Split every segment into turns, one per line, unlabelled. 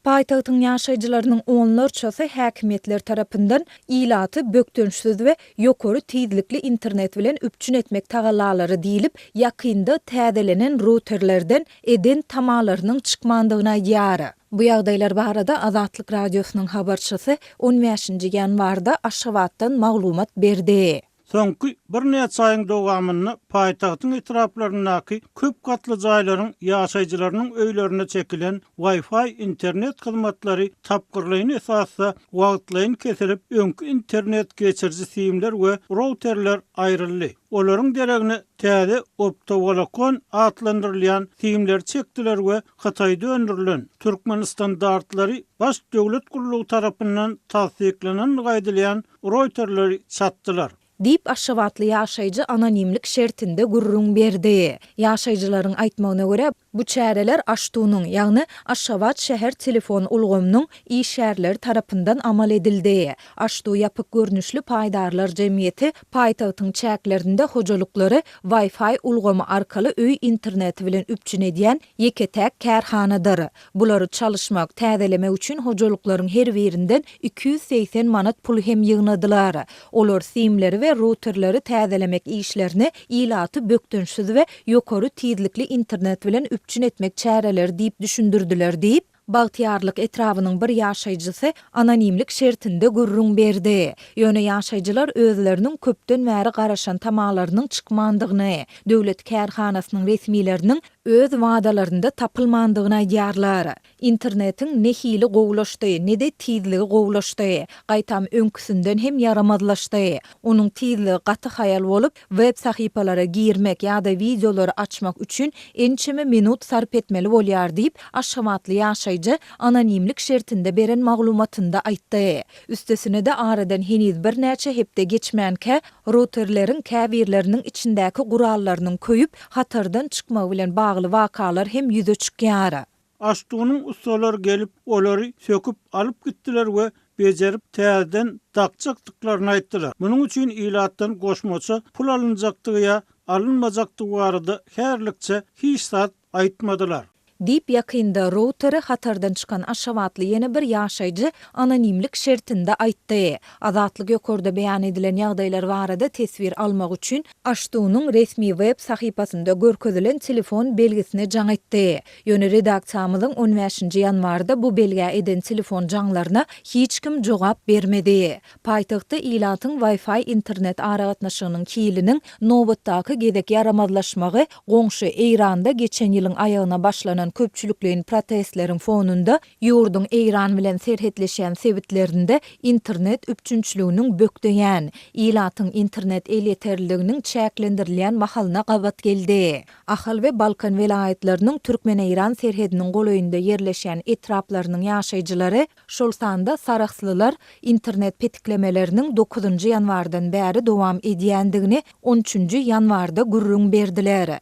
Paýtagtyň ýaşaýjylarynyň onlarçasy häkimetler tarapyndan ilaty bökdönşsiz we ýokary tizlikli internet bilen üpçün etmek tagallalary diýilip, ýakynda täzelenen routerlerden eden tamalarynyň çykmandygyna ýary. Bu ýagdaýlar barada Azatlyk radiosynyň habarçysy 15-nji ýanwarda Aşgabatdan maglumat berdi.
Soňky bir neçe aýyň dowamyny paýtagtyň etraplarynaky köp gatly jaýlaryň ýaşaýjylarynyň öýlerine çekilen Wi-Fi internet hyzmatlary tapgyrlygyny esasda wagtlaryň kesilip, öňkü internet geçirji simler we routerler aýryldy. Olaryň deregine täze optowolokon atlandyrylýan simler çekdiler we Hataýda öndürilen Türkmen standartlary baş döwlet gurulugy tarapyndan tasdiklenen gaýdylýan routerleri satdylar.
Dip Aşgabatly ýaşaýjy anonimlik şertinde gurrun berdi. Ýaşaýjylaryň aýtmagyna görä, bu çäreler Aştunyň, ýagny Aşgabat şäher telefon ulgamynyň işärleri tarapyndan amal edildi. Aştu ýapyk görnüşli paýdarlar jemgyýeti paýtagtyň çäklerinde hojalyklary Wi-Fi ulgamy arkaly öý interneti bilen üpçün edýän ýeketäk kärhanadyr. Bulary çalyşmak, täzelemek üçin hojalyklaryň her birinden 280 manat pul hem ýygnadylar. Olar simleri we routerleri täzelemek işlerini ilaty bökdönşsiz we ýokary tizlikli internet bilen üpçün etmek çäreleri diýip düşündürdiler diýip Bagtyarlyk etrawynyň bir ýaşaýjysy anonimlik şertinde gurrun berdi. Ýöne ýaşaýjylar özleriniň köpden bäri garaşan tamalarynyň çykmandygyny, döwlet kärhanasynyň resmileriniň öz wadalarynda tapylmandygyna ýarlar. Internetiň ne hili gowlaşdy, ne de tizligi gowlaşdy. Gaýtam öňküsinden hem yaramazlaşdy. Onuň tizligi gaty hayal bolup, web sahypalara girmek ýa-da videolary açmak üçin ençeme minut sarp etmeli bolýar diýip Aşgabatly ýaşaýjy anonimlik şertinde beren maglumatynda aýtdy. Üstesine de aradan heniz bir näçe hepde geçmänke routerleriň käbirleriniň içindäki gurallarynyň köýüp hatardan çykmagy bilen bagly wakalar hem ýüze çykýar.
Aştunyň ustalary gelip olary söküp alyp gitdiler we bejerip täzeden dakçakdyklaryny aýtdylar. Munyň üçin ilatdan goşmaça pul alınjakdygy ýa alınmajakdygy barada herlikçe hiç zat aýtmadylar.
Dip ýakynda routeri hatardan çykan Aşgabatly ýene bir ýaşaýjy anonimlik şertinde aýtdy. Azatlyk ýokarda beýan edilen ýagdaýlar barada tesbir almak üçin Aştunyň resmi web sahypasynda görkezilen telefon belgisine jaň etdi. Ýöne redaksiýamyzyň 15-nji ýanwarda bu belge eden telefon jaňlaryna hiç kim jogap bermedi. Paýtagtda ilatyň Wi-Fi internet aragatnaşygynyň kiliniň nowatdaky gezek yaramazlaşmagy goňşy Eýranda geçen ýylyň aýagyna başlanan köpçülüklerin protestleriň fonunda ýurdun Eýran bilen serhetleşen sebitlerinde internet üpçünçlüğünün bökdeýän, ilatyň internet elýeterliginiň çäklendirilýän mahalyna gabat geldi. Ahal we Balkan welaýatlarynyň Türkmen-Eýran serhediniň golaýynda ýerleşen etraplarynyň ýaşaýjylary şol sanda saraxslylar internet petiklemeleriniň 9-njy ýanwardan bäri dowam edýändigini 13-njy ýanwarda gurrun berdiler.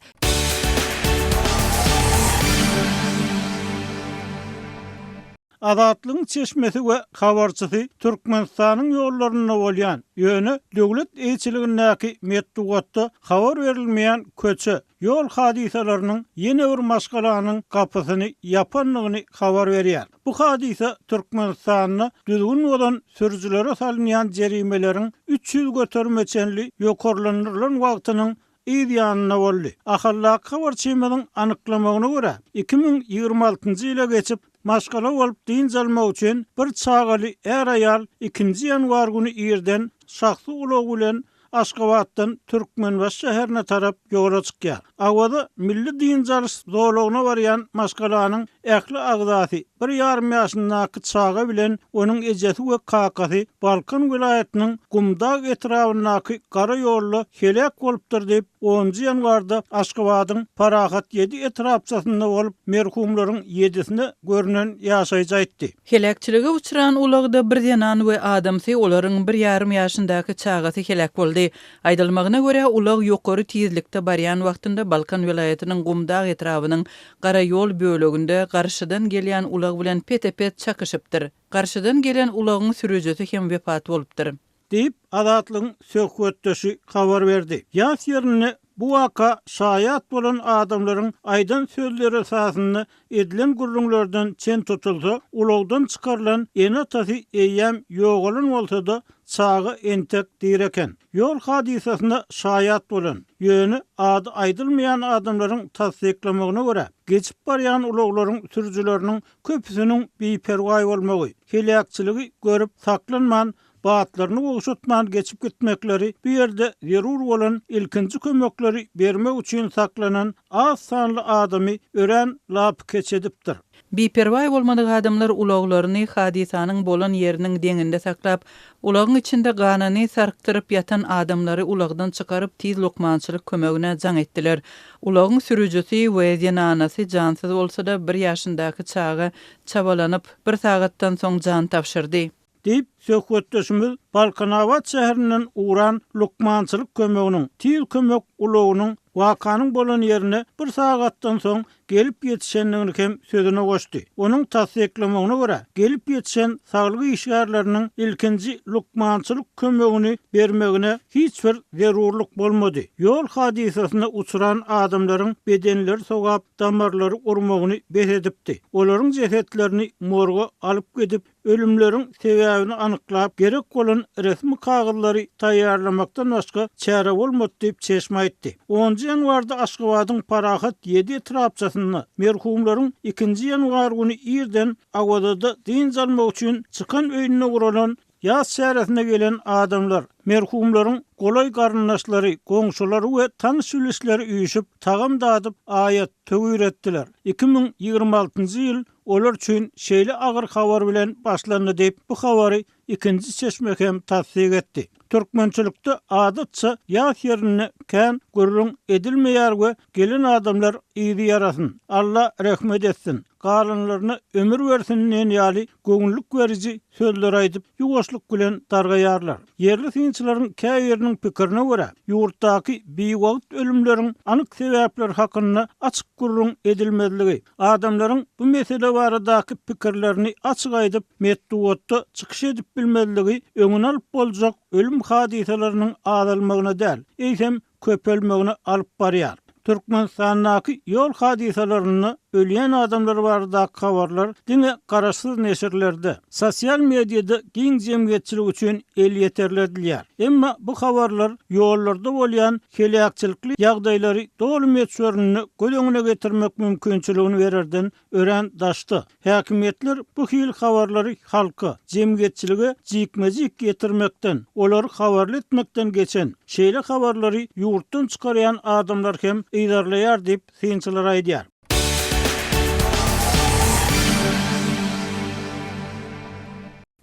Azatlygyň çeşmesi we habarçysy Türkmenistanyň ýollaryna bolýan ýöne döwlet eýçiligindäki metdugatda habar berilmeýän köçe ýol hadisalarynyň ýene bir maşgalanyň gapysyny ýapanlygyny habar berýär. Bu hadisa Türkmenistanyň düzgün bolan sürüjilere salynýan jerimelerin 300 götermeçenli ýokarlandyrylan wagtynyň ýanyna boldy. Ahallak habarçymynyň anyklamagyna görä 2026-njy ýyla geçip maşgala bolup diň almak üçin bir çagaly er aýal 2-nji ýanwar güni ýerden şahsy ulag bilen Aşgabatdan Türkmenbaş şäherine tarap ýola çykýar. Awada milli diň alys zorlugyna barýan maşgalanyň ähli agzasy 1,5 ýaşyndaky çaga bilen onuň ejesi we kakasy Balkan welaýatynyň Gumdag etrafyndaky gara ýolly helak bolupdyr diýip 10-njy ýanwarda Aşgabatyň Parahat 7 etrapçasynda bolup merhumlaryň 7-sinde görünen ýaşaýjy aýtdy.
Helakçylyga uçuran ulagda bir denan we adamsy olaryň 1,5 ýaşyndaky çagasy helak boldy. Aýdylmagyna görä ulag ýokary tizlikde barýan wagtynda Balkan welaýatynyň Gumdag etrawynyň gara ýol böleginde garşydan gelýän ulag bilen pet-pet çakyşypdyr. Garşydan gelen ulagyň sürüjesi hem wepat bolupdyr.
Deyip Azatlygyň söhbetdeşi habar berdi. Ýas ýerine Bu vaka şayat bolan adamlaryň aýdan sözleri esasynda edilen gurrunlardan çen tutulsa, ulagdan çykarlan ene tasy eýýäm ýogalan bolsa-da çağı entek direken. Yol hadisasynda şayat bolan, ýöne ady aýdylmaýan adamlaryň tasdiklamagyna görä, geçip barýan ulaglaryň sürüjileriniň köpüsiniň beperwa bolmagy, helakçyligi görüp saklanman, baatlaryny oňşatman geçip gitmekleri, bu ýerde zerur bolan ilkinji kömekleri bermek üçin saklanan az sanly adamy ören lap keçedipdir.
Biperway bolmadyk adamlar ulaglaryny hadisanyň bolan ýeriniň deňinde saklap, ulagyň içinde ganany sarktyryp ýatan adamlary ulagdan çykaryp tiz lokmançylyk kömegine jaň etdiler. Ulagyň sürüjisi we anasy jansız bolsa-da 1 ýaşyndaky çagy çabalanyp 1 sagatdan soň jan tapşyrdy.
Deyip söhbetdeşimiz Balkanawat şäherinden uğran lokmançylyk kömeginiň tiz kömek ulagynyň wakanyň bolan ýerine 1 sagatdan soň gelip ýetişenligini hem sözüne goşdy. Onuň tasdiklamagyna görä, gelip ýetişen saglyk işgärleriniň ilkinji lokmançylyk kömegini bermegine hiç bir zerurluk bolmady. Ýol hadisasyna uçuran adamlaryň bedenleri sogap, damarlary urmagyny besedipdi. Olaryň jesetlerini morga alyp gidip, ölümleriň sebäbini anyklap, gerek bolan resmi kagylary taýýarlamakdan başga çäre bolmady diýip çeşme aýtdy. 10 ýanwarda Aşgabatyň Parahat 7 etrapçasyny merhumlaryň 2-nji ýanwar güni ýerden awada din almak üçin çykan öýüne guralan ýaz şäheresine gelen adamlar, merhumlaryň golay garyndaşlary, goňşulary we tanış ülüşleri üýüşip tagam dadyp aýat tögüretdiler. 2026-njy ýyl olar üçin şeýle agyr habar bilen başlandy diýip bu habary ikinji çeşmek hem tasdik etdi. Türkmençilikde adatça ýaz ýerine kän gurrun edilmeýär we gelen adamlar ýygy ýarasyn. Allah rahmet etsin. Galanlaryna ömür bersin ýaly göňüllük beriji sözler aýdyp ýuwaşlyk bilen dargaýarlar. Yerli synçylaryň käýeriniň pikirine görä, ýurtdaky beýwagt ölümleriň anyk sebäpleri hakynda açyk gurrun edilmezligi, adamlaryň bu mesele baradaky pikirlerini açyk aýdyp medeniýetde çykyş edip bilmezligi öňüne alyp boljak ölüm hadisalarynyň azalmagyna däl, eýsem köpelmegine alyp barýar. Türkmenistan'daki yol hadisalaryny ölýän adamlar barada habarlar diňe garaşsyz neşirlerde, sosial mediada giň jemgyýetçilik üçin el ýeterlerdiler. Emma bu habarlar ýollarda bolýan helakçylykly ýagdaýlary dolum etşörünü göleňine getirmek mümkinçiligini bererden ören daşdy. Häkimetler bu hil habarlary halka, jemgyýetçiligi jikmejik getirmekden, olary habarly etmekden geçen, şeýle habarlary ýurtdan çykarýan adamlar hem ýydarlaýar diýip synçylar aýdýar.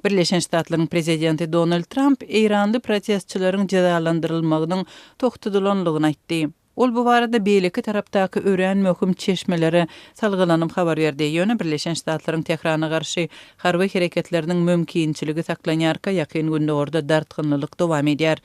Birleşen Ştatlaryň prezidenti Donald Trump Eýranly protestçilerin cezalandyrylmagynyň toktudylanlygyny aýtdy. Ol bu barada beýleki tarapdaky ören möhüm çeşmelere salgylanyp habar berdi. Ýöne Birleşen Ştatlaryň Tehrana garşy harby hereketleriniň mümkinçiligi saklanýarka ýakyn günde orada dartgynlyk dowam edýär.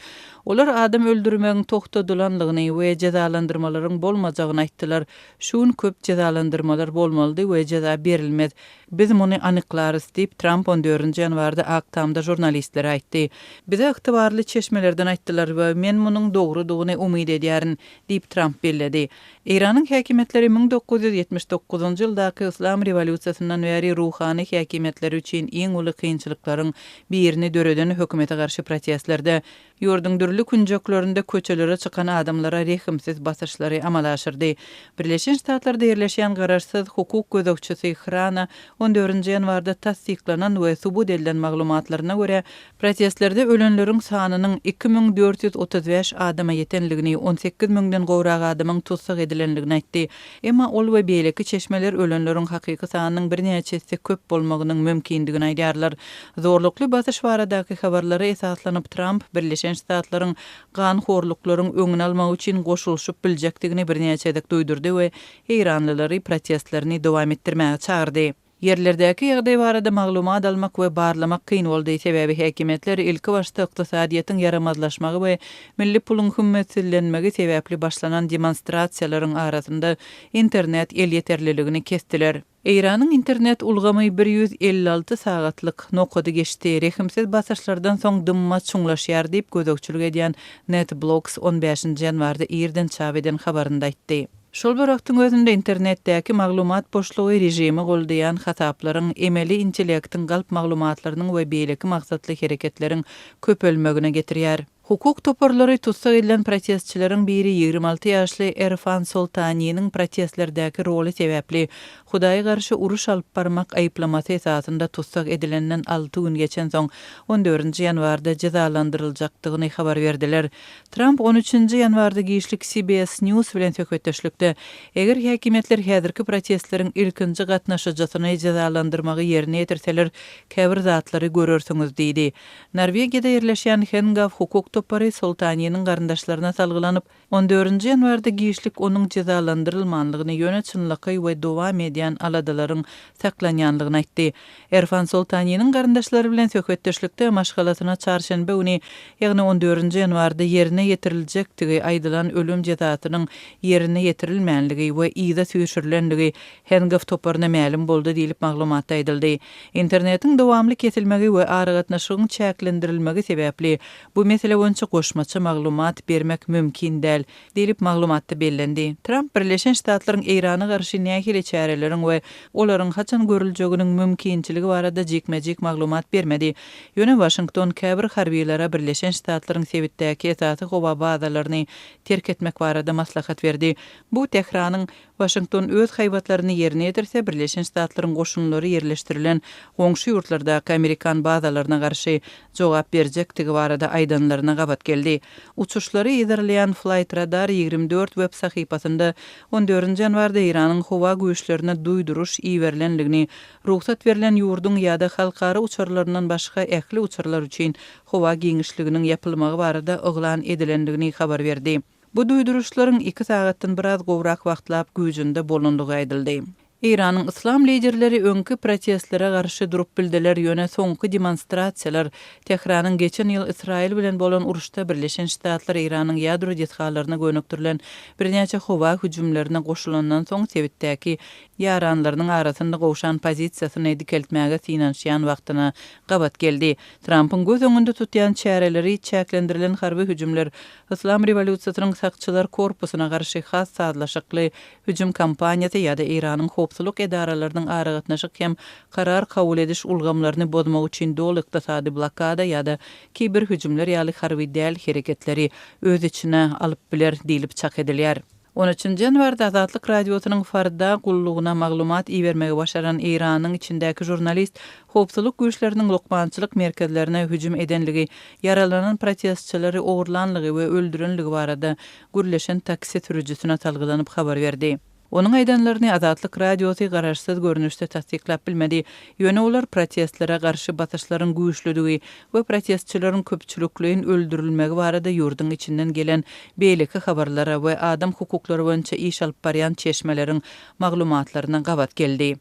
Olar adam öldürmegiň toktudylanlygyny we cezalandyrmalaryň bolmajagyny aýtdylar. Şun köp cezalandyrmalar bolmaly we ceza berilmez. Biz muny anyklarys diýip Trump 14-nji ýanwarda Aktamda jurnalistlere aýtdy. Bize ygtybarly çeşmelerden aýtdylar we men munyň dogrudygyny umyt edýärin diýip Trump belledi. Iranyň häkimetleri 1979-njy ýyldaky Islam rewolýusiýasyndan bäri ruhany häkimetleri üçin iň uly kynçylyklaryň birini döreden hökümete garşy protestlerde ýurdun dürli künjeklerinde köçelere çykan adamlara rehimsiz basyşlary amal aşyrdy. Birleşen Ştatlarda ýerleşýän garaşsyz hukuk gözegçisi Hrana 14-nji ýanwarda tasdiklanan we subut edilen maglumatlaryna görä protestlerde ölenleriň sanynyň 2435 adama ýetenligini, 18000den gowrak adamyň tutsak edilenligini aýtdy. Emma ol we beýleki çeşmeler ölenleriň hakyky sanynyň bir näçesi köp bolmagynyň mümkindigini aýdýarlar. Zorlukly basyş baradaky habarlary esaslanyp Trump Birleşen Ştatlaryň gan horluklaryň öňüne almak üçin goşulşyp biljekdigini bir näçe edek duýdurdy we Eýranlylary protestlerini dowam etdirmäge çağırdy. Yerlerdäki ýagdaý barada maglumat almak we barlamak kyn boldy. Sebäbi häkimetler ilki başda ykdysadyýetyň yaramazlaşmagy we milli pulun hümmetlenmegi sebäpli başlanan demonstrasiýalaryň arasynda internet el ýeterliligini kestiler. Eýranyň internet ulgamy 156 sagatlyk nokady geçdi. Rehimsiz basaşlardan soň dymma çuňlaşýar diýip gözükçülük edýän NetBlocks 15-nji ýanwarda ýerden çap eden habarynda aýtdy. Şol bir wagtyň özünde internetdäki maglumat boşlugy rejimi goldaýan hasaplaryň emeli intellektiň galp maglumatlarynyň we beýleki maksatly hereketleriň köpelmegine getirýär. Hukuk toparlary tutsak edilen protestçilerin biri 26 ýaşly Erfan Soltanynyň protestlerdäki roly sebäpli Hudaýa garşy uruş alyp barmak aýyplamasy esasynda tutsak edilenden 6 gün geçen soň 14-nji ýanwarda jazalandyryljakdygyny habar berdiler. Trump 13-nji ýanwarda giýişlik CBS News bilen söhbetdeşlikde eger häkimetler häzirki protestleriň ilkinji gatnaşyjysyny jazalandyrmagy ýerine ýetirseler, käbir zatlary görürsüňiz diýdi. Norwegiýada ýerleşýän Hengaf hukuk topary Soltanynyň garyndaşlaryna salgylanyp 14-nji ýanwarda giýişlik onuň jazalandyrylmanlygyny ýöne çynlyky we dowam edýän aladalaryň saklanýanlygyny aýtdy. Erfan Soltanynyň garyndaşlary bilen söhbetdeşlikde maşgalatyna çarşenbe güni, ýagny 14-nji ýanwarda ýerine ýetiriljekdigi aýdylan ölüm jazasynyň ýerine ýetirilmänligi we ýyda süýşürilenligi Hengaf toparyna ma'lum boldy diýilip maglumatda aýdyldy. Internetiň dowamly kesilmegi we aragatnaşygyň çäklendirilmegi sebäpli bu mesele boýunça goşmaça maglumat bermek mümkin däl diýilip maglumatda bellendi. Trump Birleşen Ştatlaryň Eýrana garşy nähili çäreleriň we olaryň haçan görüljeginiň mümkinçiligi barada jekmejek maglumat bermedi. Ýöne Washington käbir harbiýlara Birleşen Ştatlaryň sebitdäki esasy gowa bazalaryny terk etmek barada maslahat berdi. Bu Tehranyň Washington öz haýbatlaryny ýerine ýetirse, Birleşen Ştatlaryň goşunlary ýerleşdirilen goňşy ýurtlardaky Amerikan bazalaryna garşy jogap berjekdigi barada aýdanlaryna gabat geldi. Uçuşlary ýetirleýän Flight Radar 24 web sahypasynda 14-nji ýanwarda Iranyň howa güýçlerine duýduruş iýerlenligini, ruhsat berilen ýurdun ýa-da halkara uçurlaryndan başga ähli uçurlar üçin howa giňişliginiň ýapylmagy barada oglan edilendigini habar berdi. Bu duýduruşlaryň 2 sagatdan biraz gowrak wagtlap güýjünde bolundygy aýdyldy. Iranyň islam liderleri öňkü protestlere garşy durup bildiler ýöne soňky demonstrasiýalar Tehranyň geçen ýyl Israil bilen bolan uruşda Birleşen Ştatlar Iranyň ýadro detgallaryna gönüktirilen birnäçe howa hüjümlerine goşulandan soň sebitdäki ýaranlarynyň arasynda gowşan pozisiýasyny dikeltmäge synanşýan wagtyna gabat geldi. Trumpyň göz öňünde tutýan çäreleri çäklendirilen harby hüjümler Islam rewolýusiýasynyň sakçylar korpusyna garşy has sadlaşykly hüjüm kampaniýasy ýa-da Iranyň hopsuluk edaralarynyň aragatnaşyk hem karar kabul ediş ulgamlaryny bozmak üçin dol ykdysady blokada ýa-da kiber hüjümler ýaly harby däl hereketleri öz içine alyp biler diýilip çak edilýär. 13-nji ýanwarda Azatlyk radiosynyň Farda gullugyna maglumat iýermegi başaran Iranyň içindäki jurnalist hopsuluk güýçleriniň lokmançylyk merkezlerine hüjüm edenligi, yaralanan protestçilary ogurlanlygy we öldürenligi barada gürleşen taksi sürücüsine salgylanyp habar berdi. Onun aýdanlaryny Azatlyk radiosy garaşsyz görnüşde tasdiklap bilmedi. Ýöne olar protestlere garşy batyşlaryň güýçlüligi we protestçilerin köpçülükliğin öldürilmegi barada ýurdun içinden gelen beýleki habarlara we adam hukuklary boýunça iş alyp barýan çeşmeleriň maglumatlaryna gabat geldi.